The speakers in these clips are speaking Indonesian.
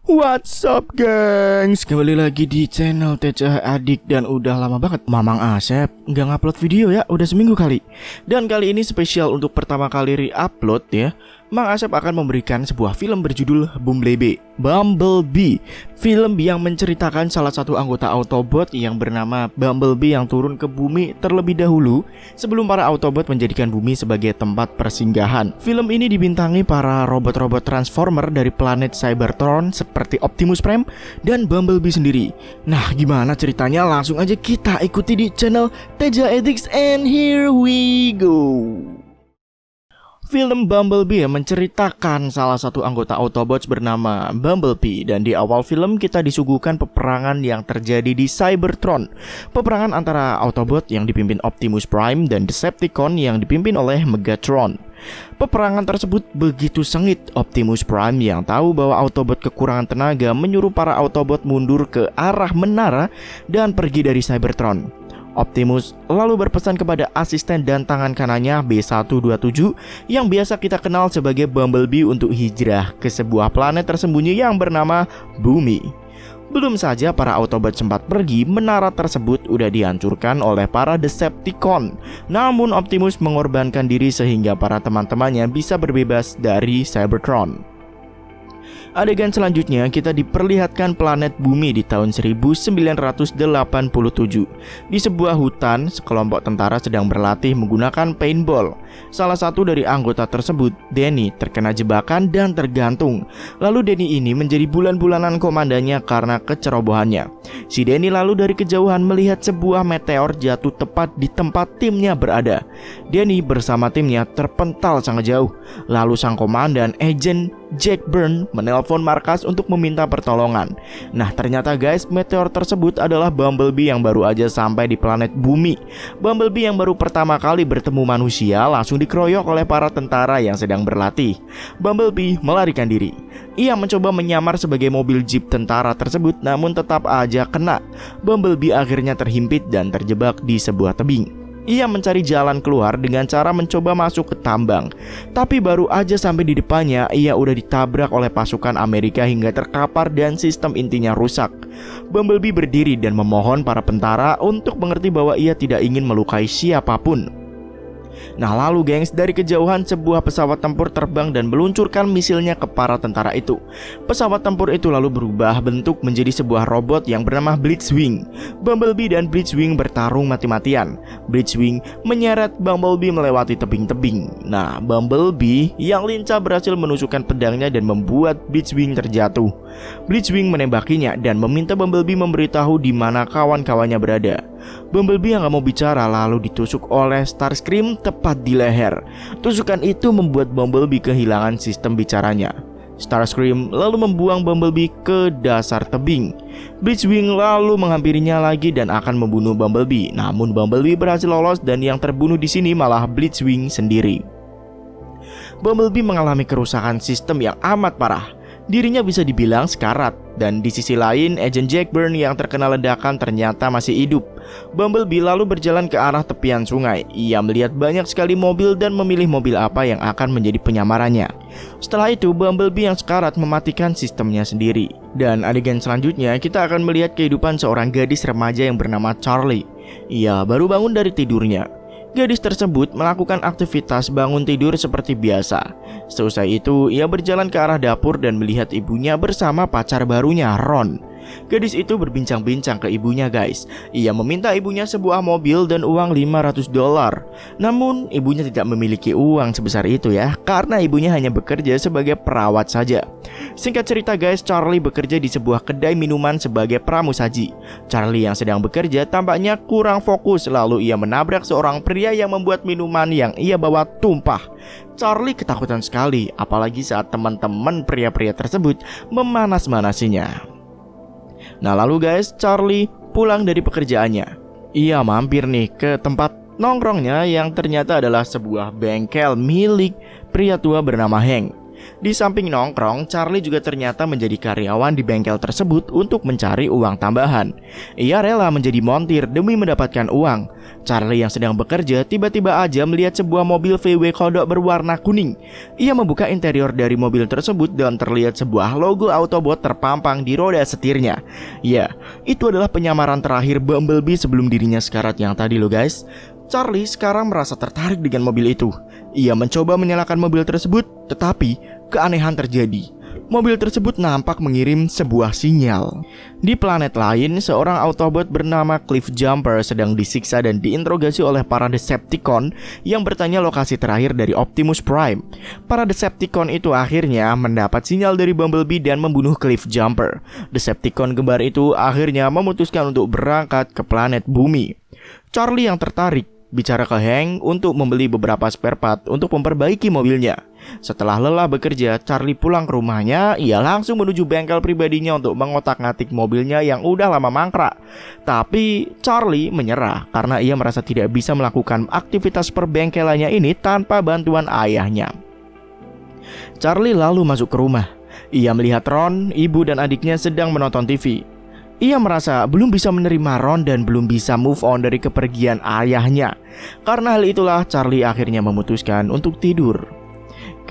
What's up gengs, kembali lagi di channel TCH Adik. Dan udah lama banget Mamang Asep nggak ngupload video ya, udah seminggu kali. Dan kali ini spesial untuk pertama kali re-upload ya. Mang Asep akan memberikan sebuah film berjudul Bumblebee. Film yang menceritakan salah satu anggota Autobot yang bernama Bumblebee yang turun ke bumi terlebih dahulu sebelum para Autobot menjadikan bumi sebagai tempat persinggahan. Film ini dibintangi para robot-robot Transformer dari planet Cybertron seperti Optimus Prime dan Bumblebee sendiri. Nah, gimana ceritanya? Langsung aja kita ikuti di channel Teja Edix, and here we go. Film Bumblebee menceritakan salah satu anggota Autobots bernama Bumblebee, dan di awal film kita disuguhkan peperangan yang terjadi di Cybertron. Peperangan antara Autobot yang dipimpin Optimus Prime dan Decepticon yang dipimpin oleh Megatron. Peperangan tersebut begitu sengit. Optimus Prime yang tahu bahwa Autobot kekurangan tenaga menyuruh para Autobot mundur ke arah menara dan pergi dari Cybertron. Optimus lalu berpesan kepada asisten dan tangan kanannya B127 yang biasa kita kenal sebagai Bumblebee untuk hijrah ke sebuah planet tersembunyi yang bernama Bumi. Belum saja para Autobot sempat pergi, menara tersebut udah dihancurkan oleh para Decepticon. Namun Optimus mengorbankan diri sehingga para teman-temannya bisa berbebas dari Cybertron. Adegan selanjutnya kita diperlihatkan planet Bumi di tahun 1987. Di sebuah hutan, sekelompok tentara sedang berlatih menggunakan paintball. Salah satu dari anggota tersebut, Danny, terkena jebakan dan tergantung. Lalu Danny ini menjadi bulan-bulanan komandannya karena kecerobohannya. Si Danny lalu dari kejauhan melihat sebuah meteor jatuh tepat di tempat timnya berada. Danny bersama timnya terpental sangat jauh. Lalu sang komandan, Agent Jack Byrne, menelpon markas untuk meminta pertolongan. Nah, ternyata guys, meteor tersebut adalah Bumblebee yang baru aja sampai di planet Bumi. Bumblebee yang baru pertama kali bertemu manusia langsung dikeroyok oleh para tentara yang sedang berlatih. Bumblebee melarikan diri. Ia mencoba menyamar sebagai mobil jeep tentara tersebut, namun tetap aja kena. Bumblebee akhirnya terhimpit dan terjebak di sebuah tebing. Ia mencari jalan keluar dengan cara mencoba masuk ke tambang. Tapi baru aja sampai di depannya, ia udah ditabrak oleh pasukan Amerika hingga terkapar dan sistem intinya rusak. Bumblebee berdiri dan memohon para tentara untuk mengerti bahwa ia tidak ingin melukai siapapun. Nah, lalu gengs, dari kejauhan sebuah pesawat tempur terbang dan meluncurkan misilnya ke para tentara itu. Pesawat tempur itu lalu berubah bentuk menjadi sebuah robot yang bernama Blitzwing. Bumblebee dan Blitzwing bertarung mati-matian. Blitzwing menyeret Bumblebee melewati tebing-tebing. Nah, Bumblebee yang lincah berhasil menusukkan pedangnya dan membuat Blitzwing terjatuh. Blitzwing menembakinya dan meminta Bumblebee memberitahu di mana kawan-kawannya berada. Bumblebee yang gak mau bicara lalu ditusuk oleh Starscream tepat di leher. Tusukan itu membuat Bumblebee kehilangan sistem bicaranya. Starscream lalu membuang Bumblebee ke dasar tebing. Blitzwing lalu menghampirinya lagi dan akan membunuh Bumblebee. Namun Bumblebee berhasil lolos dan yang terbunuh di sini malah Blitzwing sendiri. Bumblebee mengalami kerusakan sistem yang amat parah. Dirinya bisa dibilang sekarat. Dan di sisi lain, Agent Jack Byrne yang terkena ledakan ternyata masih hidup. Bumblebee lalu berjalan ke arah tepian sungai. Ia melihat banyak sekali mobil dan memilih mobil apa yang akan menjadi penyamarannya. Setelah itu, Bumblebee yang sekarat mematikan sistemnya sendiri. Dan adegan selanjutnya kita akan melihat kehidupan seorang gadis remaja yang bernama Charlie. Ia baru bangun dari tidurnya. Gadis tersebut melakukan aktivitas bangun tidur seperti biasa. Seusai itu, ia berjalan ke arah dapur dan melihat ibunya bersama pacar barunya, Ron. Gadis itu berbincang-bincang ke ibunya guys. Ia meminta ibunya sebuah mobil dan uang $500. Namun ibunya tidak memiliki uang sebesar itu ya, karena ibunya hanya bekerja sebagai perawat saja. Singkat cerita guys, Charlie bekerja di sebuah kedai minuman sebagai pramusaji. Charlie yang sedang bekerja tampaknya kurang fokus, lalu ia menabrak seorang pria yang membuat minuman yang ia bawa tumpah. Charlie ketakutan sekali, apalagi saat teman-teman pria-pria tersebut memanas-manasinya. Nah, lalu guys, Charlie pulang dari pekerjaannya. Ia mampir nih ke tempat nongkrongnya yang ternyata adalah sebuah bengkel milik pria tua bernama Hank. Di samping nongkrong, Charlie juga ternyata menjadi karyawan di bengkel tersebut untuk mencari uang tambahan. Ia rela menjadi montir demi mendapatkan uang. Charlie yang sedang bekerja tiba-tiba aja melihat sebuah mobil VW kodok berwarna kuning. Ia membuka interior dari mobil tersebut dan terlihat sebuah logo Autobot terpampang di roda setirnya. Ya, itu adalah penyamaran terakhir Bumblebee sebelum dirinya sekarat yang tadi loh guys. Charlie sekarang merasa tertarik dengan mobil itu. Ia mencoba menyalakan mobil tersebut, tetapi keanehan terjadi. Mobil tersebut nampak mengirim sebuah sinyal. Di planet lain, seorang Autobot bernama Cliff Jumper sedang disiksa dan diinterogasi oleh para Decepticon yang bertanya lokasi terakhir dari Optimus Prime. Para Decepticon itu akhirnya mendapat sinyal dari Bumblebee dan membunuh Cliff Jumper. Decepticon kembar itu akhirnya memutuskan untuk berangkat ke planet Bumi. Charlie yang tertarik bicara ke Hank untuk membeli beberapa spare part untuk memperbaiki mobilnya. Setelah lelah bekerja, Charlie pulang ke rumahnya. Ia langsung menuju bengkel pribadinya untuk mengotak-ngatik mobilnya yang udah lama mangkrak. Tapi Charlie menyerah karena ia merasa tidak bisa melakukan aktivitas perbengkelannya ini tanpa bantuan ayahnya. Charlie lalu masuk ke rumah. Ia melihat Ron, ibu dan adiknya sedang menonton TV. Ia merasa belum bisa menerima Ron dan belum bisa move on dari kepergian ayahnya. Karena hal itulah Charlie akhirnya memutuskan untuk tidur.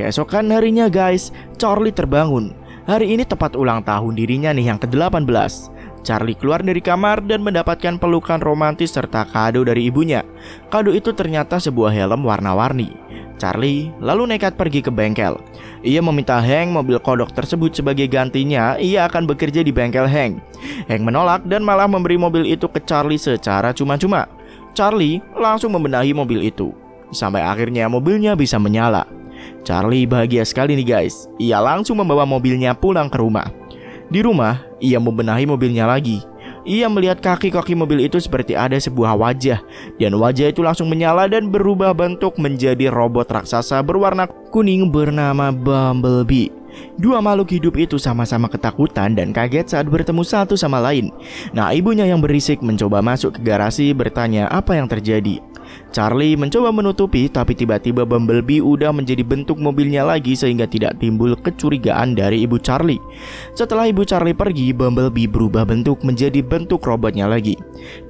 Keesokan harinya guys, Charlie terbangun. Hari ini tepat ulang tahun dirinya nih yang ke-18. Charlie keluar dari kamar dan mendapatkan pelukan romantis serta kado dari ibunya. Kado itu ternyata sebuah helm warna-warni. Charlie lalu nekat pergi ke bengkel. Ia meminta Hank mobil kodok tersebut sebagai gantinya. Ia akan bekerja di bengkel Hank. Hank menolak dan malah memberi mobil itu ke Charlie secara cuma-cuma. Charlie langsung membenahi mobil itu sampai akhirnya mobilnya bisa menyala. Charlie bahagia sekali nih guys. Ia langsung membawa mobilnya pulang ke rumah. Di rumah, ia membenahi mobilnya lagi. Ia melihat kaki-kaki mobil itu seperti ada sebuah wajah. Dan wajah itu langsung menyala dan berubah bentuk menjadi robot raksasa berwarna kuning bernama Bumblebee. Dua makhluk hidup itu sama-sama ketakutan dan kaget saat bertemu satu sama lain. Nah, ibunya yang berisik mencoba masuk ke garasi bertanya apa yang terjadi. Charlie mencoba menutupi, tapi tiba-tiba Bumblebee udah menjadi bentuk mobilnya lagi sehingga tidak timbul kecurigaan dari ibu Charlie. Setelah ibu Charlie pergi, Bumblebee berubah bentuk menjadi bentuk robotnya lagi.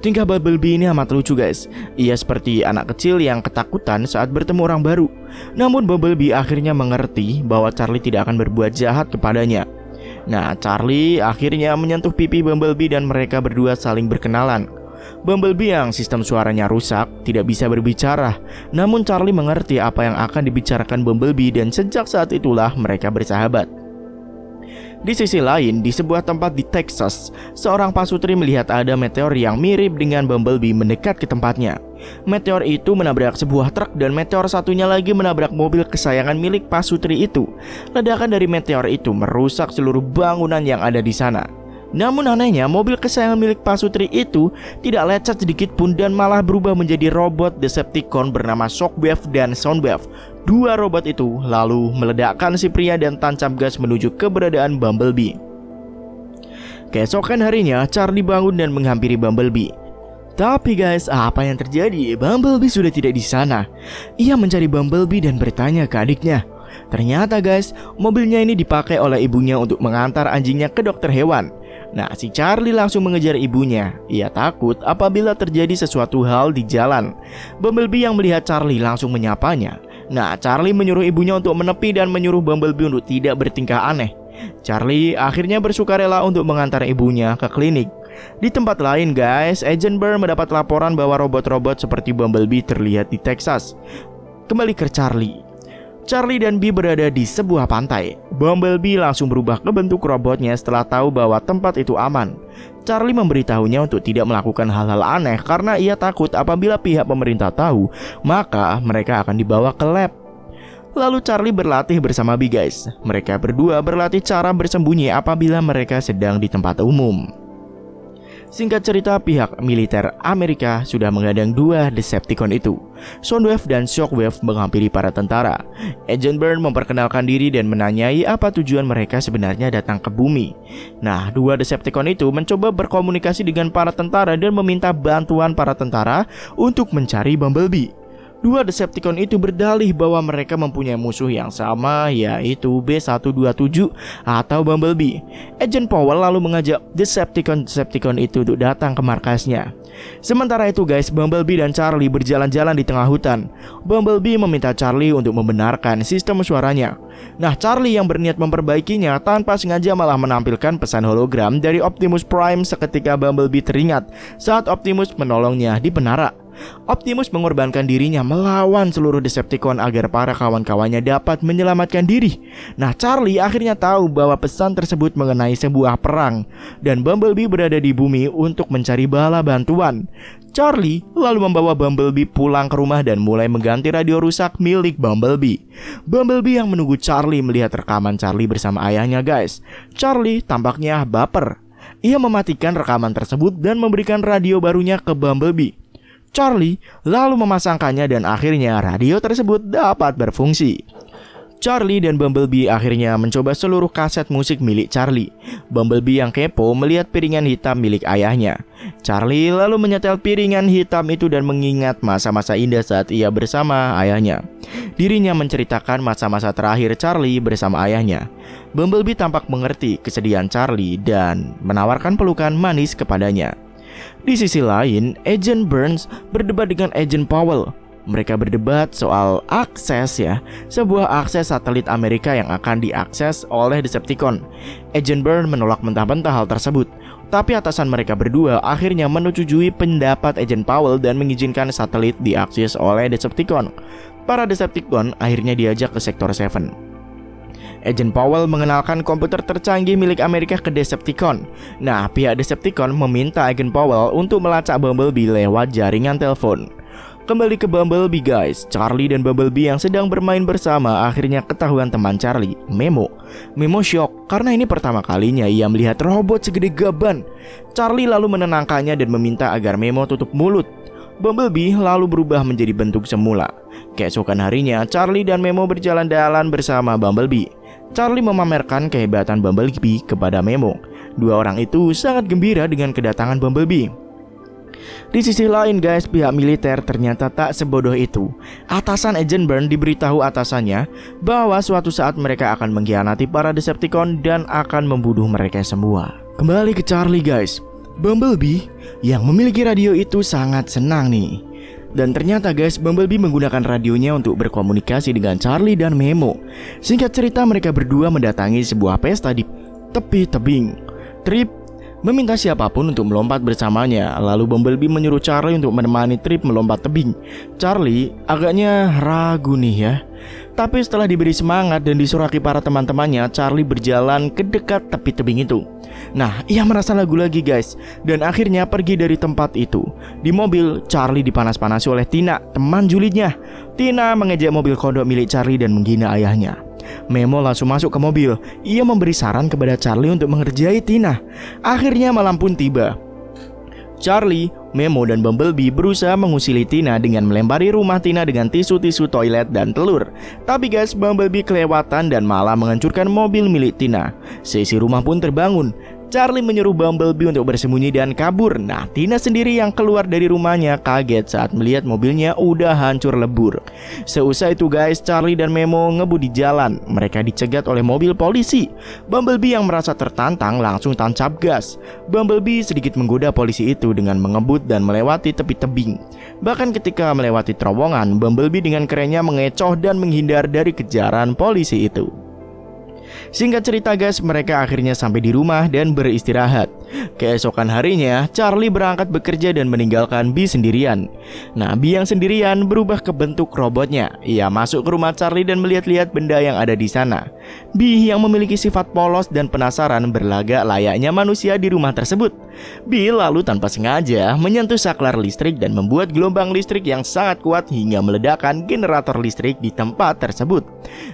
Tingkah Bumblebee ini amat lucu guys. Ia seperti anak kecil yang ketakutan saat bertemu orang baru. Namun Bumblebee akhirnya mengerti bahwa Charlie tidak akan berbuat jahat kepadanya. Nah, Charlie akhirnya menyentuh pipi Bumblebee dan mereka berdua saling berkenalan. Bumblebee yang sistem suaranya rusak tidak bisa berbicara. Namun Charlie mengerti apa yang akan dibicarakan Bumblebee dan sejak saat itulah mereka bersahabat. Di sisi lain, di sebuah tempat di Texas, seorang pasutri melihat ada meteor yang mirip dengan Bumblebee mendekat ke tempatnya. Meteor itu menabrak sebuah truk dan meteor satunya lagi menabrak mobil kesayangan milik pasutri itu. Ledakan dari meteor itu merusak seluruh bangunan yang ada di sana. Namun anehnya, mobil kesayangan milik pasutri itu tidak lecet sedikit pun dan malah berubah menjadi robot Decepticon bernama Shockwave dan Soundwave. Dua robot itu lalu meledakkan si pria dan tancap gas menuju keberadaan Bumblebee. Keesokan harinya, Charlie bangun dan menghampiri Bumblebee. Tapi guys, apa yang terjadi? Bumblebee sudah tidak di sana. Ia mencari Bumblebee dan bertanya ke adiknya. Ternyata guys, mobilnya ini dipakai oleh ibunya untuk mengantar anjingnya ke dokter hewan. Nah, si Charlie langsung mengejar ibunya. Ia takut apabila terjadi sesuatu hal di jalan. Bumblebee yang melihat Charlie langsung menyapanya. Nah, Charlie menyuruh ibunya untuk menepi dan menyuruh Bumblebee untuk tidak bertingkah aneh. Charlie akhirnya bersukarela untuk mengantar ibunya ke klinik. Di tempat lain guys, Agent Burr mendapat laporan bahwa robot-robot seperti Bumblebee terlihat di Texas. Kembali ke Charlie. Charlie dan Bee berada di sebuah pantai. Bumblebee langsung berubah ke bentuk robotnya setelah tahu bahwa tempat itu aman. Charlie memberitahunya untuk tidak melakukan hal-hal aneh karena ia takut apabila pihak pemerintah tahu, maka mereka akan dibawa ke lab. Lalu Charlie berlatih bersama Bee guys. Mereka berdua berlatih cara bersembunyi apabila mereka sedang di tempat umum. Singkat cerita, pihak militer Amerika sudah mengadang dua Decepticon itu. Soundwave dan Shockwave menghampiri para tentara. Agent Burn memperkenalkan diri dan menanyai apa tujuan mereka sebenarnya datang ke bumi. Nah, dua Decepticon itu mencoba berkomunikasi dengan para tentara dan meminta bantuan para tentara untuk mencari Bumblebee. Dua Decepticon itu berdalih bahwa mereka mempunyai musuh yang sama, yaitu B127 atau Bumblebee. Agent Powell lalu mengajak Decepticon itu untuk datang ke markasnya. Sementara itu guys, Bumblebee dan Charlie berjalan-jalan di tengah hutan. Bumblebee meminta Charlie untuk membenarkan sistem suaranya. Nah, Charlie yang berniat memperbaikinya tanpa sengaja malah menampilkan pesan hologram dari Optimus Prime seketika Bumblebee teringat saat Optimus menolongnya di menara. Optimus mengorbankan dirinya melawan seluruh Decepticon agar para kawan-kawannya dapat menyelamatkan diri. Nah, Charlie akhirnya tahu bahwa pesan tersebut mengenai sebuah perang dan Bumblebee berada di bumi untuk mencari bala bantuan. Charlie lalu membawa Bumblebee pulang ke rumah dan mulai mengganti radio rusak milik Bumblebee. Bumblebee yang menunggu Charlie melihat rekaman Charlie bersama ayahnya guys. Charlie tampaknya baper. Ia mematikan rekaman tersebut dan memberikan radio barunya ke Bumblebee. Charlie lalu memasangkannya dan akhirnya radio tersebut dapat berfungsi. Charlie dan Bumblebee akhirnya mencoba seluruh kaset musik milik Charlie. Bumblebee yang kepo melihat piringan hitam milik ayahnya. Charlie lalu menyetel piringan hitam itu dan mengingat masa-masa indah saat ia bersama ayahnya. Dirinya menceritakan masa-masa terakhir Charlie bersama ayahnya. Bumblebee tampak mengerti kesedihan Charlie dan menawarkan pelukan manis kepadanya. Di sisi lain, Agent Burns berdebat dengan Agent Powell. Mereka berdebat soal akses sebuah akses satelit Amerika yang akan diakses oleh Decepticon. Agent Burns menolak mentah-mentah hal tersebut. Tapi atasan mereka berdua akhirnya menyetujui pendapat Agent Powell dan mengizinkan satelit diakses oleh Decepticon. Para Decepticon akhirnya diajak ke Sektor 7. Agent Powell mengenalkan komputer tercanggih milik Amerika ke Decepticon. Nah, pihak Decepticon meminta Agent Powell untuk melacak Bumblebee lewat jaringan telepon. Kembali ke Bumblebee guys, Charlie dan Bumblebee yang sedang bermain bersama akhirnya ketahuan teman Charlie, Memo. Memo shock karena ini pertama kalinya ia melihat robot segede gaban. Charlie lalu menenangkannya dan meminta agar Memo tutup mulut. Bumblebee lalu berubah menjadi bentuk semula. Keesokan harinya, Charlie dan Memo berjalan-jalan bersama Bumblebee. Charlie memamerkan kehebatan Bumblebee kepada Memo. Dua orang itu sangat gembira dengan kedatangan Bumblebee. Di sisi lain guys, pihak militer ternyata tak sebodoh itu. Atasan Agent Burns diberitahu atasannya bahwa suatu saat mereka akan mengkhianati para Decepticon dan akan membunuh mereka semua. Kembali ke Charlie guys, Bumblebee yang memiliki radio itu sangat senang nih. Dan ternyata guys, Bumblebee menggunakan radionya untuk berkomunikasi dengan Charlie dan Memo. Singkat cerita, mereka berdua mendatangi sebuah pesta di tepi tebing. Trip meminta siapapun untuk melompat bersamanya. Lalu Bumblebee menyuruh Charlie untuk menemani Trip melompat tebing. Charlie agaknya ragu nih ya. Tapi setelah diberi semangat dan disoraki para teman-temannya, Charlie berjalan ke dekat tepi tebing itu. Nah, ia merasa ragu lagi guys, dan akhirnya pergi dari tempat itu. Di mobil, Charlie dipanas-panasi oleh Tina, teman julidnya. Tina mengejek mobil kodok milik Charlie dan menghina ayahnya. Memo langsung masuk ke mobil. Ia memberi saran kepada Charlie untuk mengerjai Tina. Akhirnya malam pun tiba. Charlie, Memo, dan Bumblebee berusaha mengusili Tina dengan melempari rumah Tina dengan tisu-tisu toilet dan telur. Tapi guys, Bumblebee kelewatan dan malah menghancurkan mobil milik Tina. Seisi rumah pun terbangun. Charlie menyuruh Bumblebee untuk bersembunyi dan kabur. Nah, Tina sendiri yang keluar dari rumahnya kaget saat melihat mobilnya udah hancur lebur. Seusai itu guys, Charlie dan Memo ngebut di jalan. Mereka dicegat oleh mobil polisi. Bumblebee yang merasa tertantang langsung tancap gas. Bumblebee sedikit menggoda polisi itu dengan mengebut dan melewati tepi tebing. Bahkan ketika melewati terowongan, Bumblebee dengan kerennya mengecoh dan menghindar dari kejaran polisi itu. Singkat cerita guys, mereka akhirnya sampai di rumah dan beristirahat. Keesokan harinya, Charlie berangkat bekerja dan meninggalkan Bee sendirian. Nah, Bee yang sendirian berubah ke bentuk robotnya. Ia masuk ke rumah Charlie dan melihat-lihat benda yang ada di sana. Bee yang memiliki sifat polos dan penasaran berlagak layaknya manusia di rumah tersebut. Bee lalu tanpa sengaja menyentuh saklar listrik dan membuat gelombang listrik yang sangat kuat hingga meledakkan generator listrik di tempat tersebut.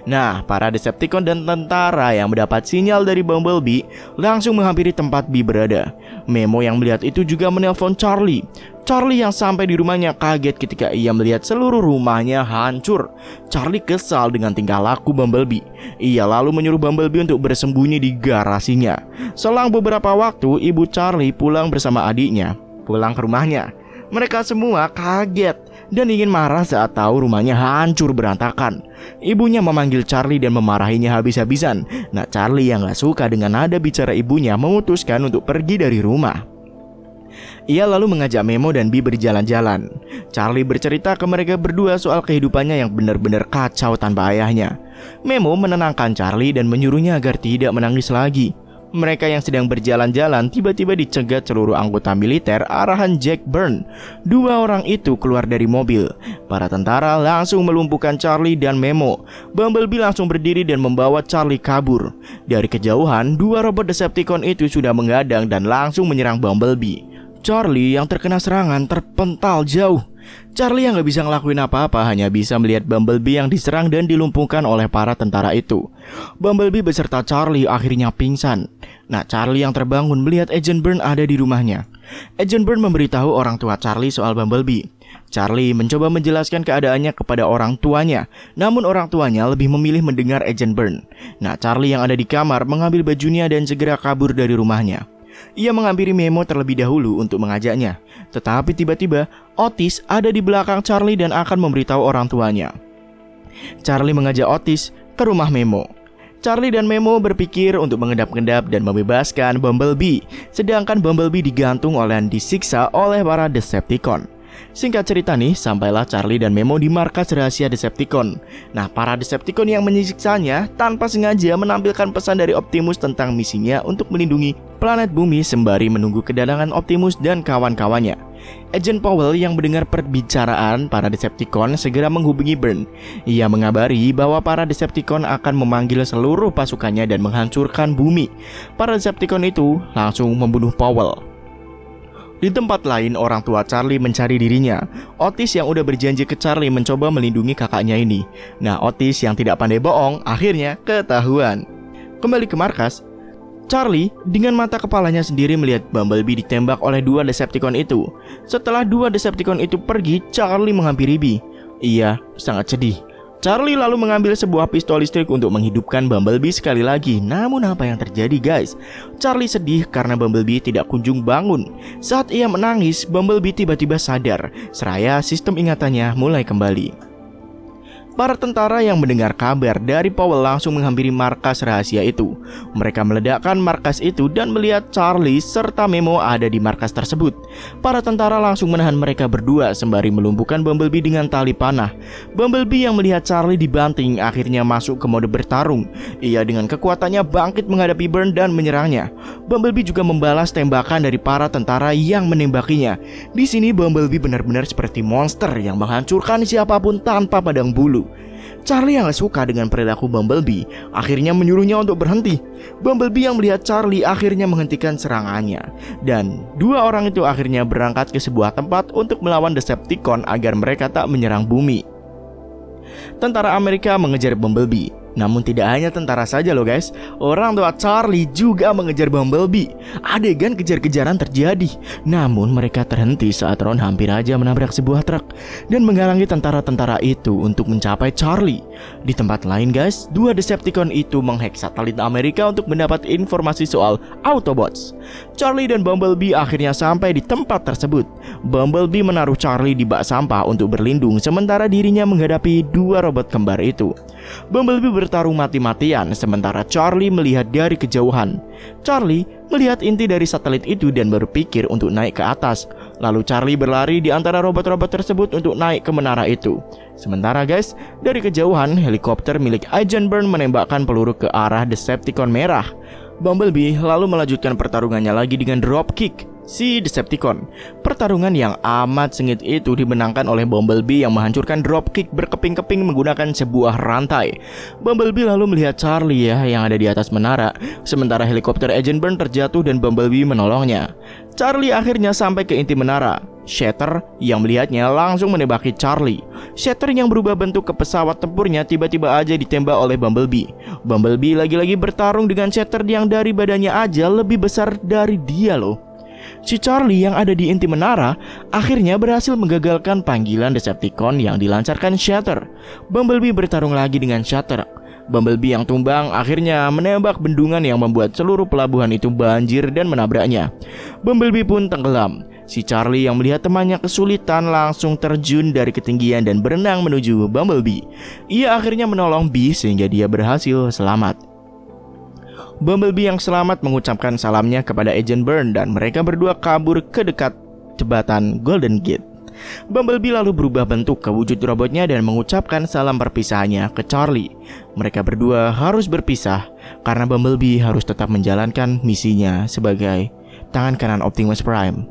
Nah, para Decepticon dan tentara yang mendapat sinyal dari Bumblebee langsung menghampiri tempat Bee berada. Memo yang melihat itu juga menelpon Charlie. Charlie yang sampai di rumahnya kaget ketika ia melihat seluruh rumahnya hancur. Charlie kesal dengan tingkah laku Bumblebee. Ia lalu menyuruh Bumblebee untuk bersembunyi di garasinya. Selang beberapa waktu, ibu Charlie pulang bersama adiknya pulang ke rumahnya. Mereka semua kaget dan ingin marah saat tahu rumahnya hancur berantakan. Ibunya memanggil Charlie dan memarahinya habis-habisan. Nah, Charlie yang gak suka dengan nada bicara ibunya memutuskan untuk pergi dari rumah. Ia lalu mengajak Memo dan Bee berjalan-jalan. Charlie bercerita ke mereka berdua soal kehidupannya yang benar-benar kacau tanpa ayahnya. Memo menenangkan Charlie dan menyuruhnya agar tidak menangis lagi. Mereka yang sedang berjalan-jalan tiba-tiba dicegat seluruh anggota militer arahan Jack Byrne. Dua orang itu keluar dari mobil. Para tentara langsung melumpuhkan Charlie dan Memo. Bumblebee langsung berdiri dan membawa Charlie kabur. Dari kejauhan, dua robot Decepticon itu sudah menghadang dan langsung menyerang Bumblebee. Charlie yang terkena serangan terpental jauh. Charlie yang gak bisa ngelakuin apa-apa hanya bisa melihat Bumblebee yang diserang dan dilumpuhkan oleh para tentara itu. Bumblebee beserta Charlie akhirnya pingsan. Nah, Charlie yang terbangun melihat Agent Byrne ada di rumahnya. Agent Byrne memberitahu orang tua Charlie soal Bumblebee. Charlie mencoba menjelaskan keadaannya kepada orang tuanya, namun orang tuanya lebih memilih mendengar Agent Byrne. Nah, Charlie yang ada di kamar mengambil bajunya dan segera kabur dari rumahnya. Ia menghampiri Memo terlebih dahulu untuk mengajaknya. Tetapi tiba-tiba Otis ada di belakang Charlie dan akan memberitahu orang tuanya. Charlie mengajak Otis ke rumah Memo. Charlie dan Memo berpikir untuk mengendap-endap dan membebaskan Bumblebee, sedangkan Bumblebee digantung dan disiksa oleh para Decepticon. Singkat cerita nih, sampailah Charlie dan Memo di markas rahasia Decepticon. Nah, para Decepticon yang menyisiksanya tanpa sengaja menampilkan pesan dari Optimus tentang misinya untuk melindungi planet bumi sembari menunggu kedatangan Optimus dan kawan-kawannya. Agent Powell yang mendengar perbicaraan para Decepticon segera menghubungi Byrne. Ia mengabari bahwa para Decepticon akan memanggil seluruh pasukannya dan menghancurkan bumi. Para Decepticon itu langsung membunuh Powell. Di tempat lain, orang tua Charlie mencari dirinya. Otis yang udah berjanji ke Charlie mencoba melindungi kakaknya ini. Nah, Otis yang tidak pandai bohong akhirnya ketahuan. Kembali ke markas, Charlie dengan mata kepalanya sendiri melihat Bumblebee ditembak oleh dua Decepticon itu. Setelah dua Decepticon itu pergi, Charlie menghampiri Bee. Ia sangat sedih. Charlie lalu mengambil sebuah pistol listrik untuk menghidupkan Bumblebee sekali lagi. Namun apa yang terjadi guys? Charlie sedih karena Bumblebee tidak kunjung bangun. Saat ia menangis, Bumblebee tiba-tiba sadar. Seraya sistem ingatannya mulai kembali. Para tentara yang mendengar kabar dari Powell langsung menghampiri markas rahasia itu. Mereka meledakkan markas itu dan melihat Charlie serta Memo ada di markas tersebut. Para tentara langsung menahan mereka berdua sembari melumpuhkan Bumblebee dengan tali panah. Bumblebee yang melihat Charlie dibanting akhirnya masuk ke mode bertarung. Ia dengan kekuatannya bangkit menghadapi Byrne dan menyerangnya. Bumblebee juga membalas tembakan dari para tentara yang menembakinya. Di sini Bumblebee benar-benar seperti monster yang menghancurkan siapapun tanpa padang bulu. Charlie yang gak suka dengan perilaku Bumblebee akhirnya menyuruhnya untuk berhenti. Bumblebee yang melihat Charlie akhirnya menghentikan serangannya. Dan dua orang itu akhirnya berangkat ke sebuah tempat untuk melawan Decepticon agar mereka tak menyerang bumi. Tentara Amerika mengejar Bumblebee. Namun tidak hanya tentara saja loh guys, orang tua Charlie juga mengejar Bumblebee. Adegan kejar-kejaran terjadi. Namun mereka terhenti saat Ron hampir aja menabrak sebuah truk dan menghalangi tentara-tentara itu untuk mencapai Charlie. Di tempat lain guys, dua Decepticon itu menghack satelit Amerika untuk mendapat informasi soal Autobots. Charlie dan Bumblebee akhirnya sampai di tempat tersebut. Bumblebee menaruh Charlie di bak sampah untuk berlindung sementara dirinya menghadapi dua robot kembar itu. Bumblebee bertarung mati-matian sementara Charlie melihat dari kejauhan. Charlie melihat inti dari satelit itu dan berpikir untuk naik ke atas. Lalu Charlie berlari di antara robot-robot tersebut untuk naik ke menara itu. Sementara guys, dari kejauhan helikopter milik Agent Byrne menembakkan peluru ke arah Decepticon merah. Bumblebee lalu melanjutkan pertarungannya lagi dengan dropkick si Decepticon. Pertarungan yang amat sengit itu dimenangkan oleh Bumblebee yang menghancurkan dropkick berkeping-keping menggunakan sebuah rantai. Bumblebee lalu melihat Charlie yang ada di atas menara, sementara helikopter Agent Byrne terjatuh dan Bumblebee menolongnya. Charlie akhirnya sampai ke inti menara. Shatter yang melihatnya langsung menembaki Charlie. Shatter yang berubah bentuk ke pesawat tempurnya tiba-tiba aja ditembak oleh Bumblebee. Bumblebee lagi-lagi bertarung dengan Shatter yang dari badannya aja lebih besar dari dia loh. Si Charlie yang ada di inti menara akhirnya berhasil menggagalkan panggilan Decepticon yang dilancarkan Shatter. Bumblebee bertarung lagi dengan Shatter. Bumblebee yang tumbang akhirnya menembak bendungan yang membuat seluruh pelabuhan itu banjir dan menabraknya. Bumblebee pun tenggelam. Si Charlie yang melihat temannya kesulitan langsung terjun dari ketinggian dan berenang menuju Bumblebee. Ia akhirnya menolong Bee sehingga dia berhasil selamat. Bumblebee yang selamat mengucapkan salamnya kepada Agent Byrne dan mereka berdua kabur ke dekat jembatan Golden Gate. Bumblebee lalu berubah bentuk ke wujud robotnya dan mengucapkan salam perpisahannya ke Charlie. Mereka berdua harus berpisah karena Bumblebee harus tetap menjalankan misinya sebagai tangan kanan Optimus Prime.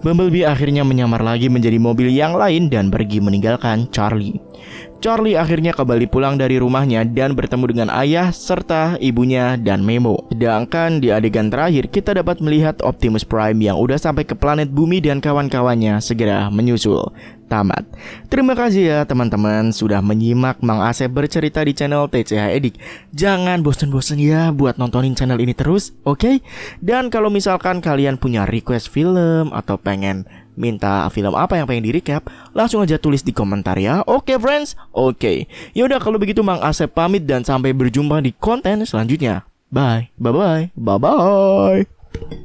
Bumblebee akhirnya menyamar lagi menjadi mobil yang lain dan pergi meninggalkan Charlie. Charlie akhirnya kembali pulang dari rumahnya dan bertemu dengan ayah serta ibunya dan Memo. Sedangkan di adegan terakhir kita dapat melihat Optimus Prime yang udah sampai ke planet bumi dan kawan-kawannya segera menyusul. Tamat. Terima kasih ya teman-teman sudah menyimak Mang Asep bercerita di channel TCH Edik. Jangan bosan-bosan ya buat nontonin channel ini terus, oke? Dan kalau misalkan kalian punya request film atau pengen minta film apa yang pengen di recap, langsung aja tulis di komentar ya. Oke friends? Oke. Yaudah kalau begitu Mang Asep pamit dan sampai berjumpa di konten selanjutnya. Bye. Bye-bye. Bye-bye.